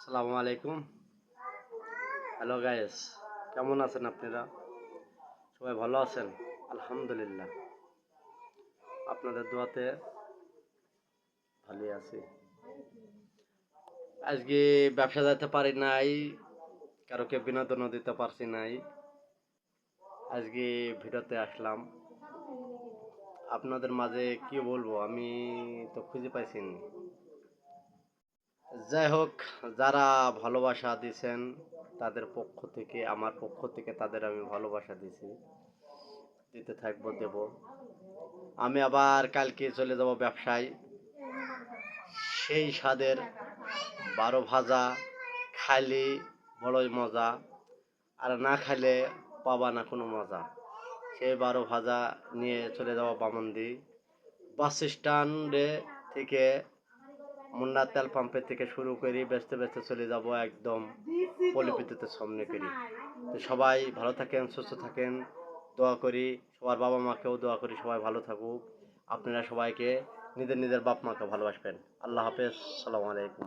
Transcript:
আসসালামু আলাইকুম। Hello guys, কেমন আছেন আপনারা? সবাই ভালো আছেন? আলহামদুলিল্লাহ, আপনাদের দোয়াতে ভালোই আছি। আজকে ব্যবসা যেতে পারি নাই, কারোকে বিনোদনও দিতে পারছি নাই। আজকে ভিডিওতে আসলাম। আপনাদের মাঝে কি বলবো, আমি তো খুঁজে পাইছি না। যাই হোক, যারা ভালোবাসা দিছেন তাদের পক্ষ থেকে, আমার পক্ষ থেকে তাদের আমি ভালোবাসা দিছি, দিতে থাকবো, দেব। আমি আবার কালকে চলে যাব ব্যবসায়। সেই স্বাদের 12 ভাজা খাইলে বড়ই মজা, আর না খাইলে পাবা না কোনো মজা। সেই 12 ভাজা নিয়ে চলে যাব বামন্দি। বাস স্ট্যান্ডে থেকে, মুন্না তেল পাম্পের থেকে শুরু করি, বেচতে বেচতে চলে যাব একদম পল্লী বিদ্যুতের সামনে করি। তো সবাই ভালো থাকেন, সুস্থ থাকেন, দোয়া করি। সবার বাবা মাকেও দোয়া করি সবাই ভালো থাকুক। আপনারা সবাইকে নিজের নিজের বাপ মাকে ভালোবাসবেন। আল্লাহ হাফেজ, সালামু আলাইকুম।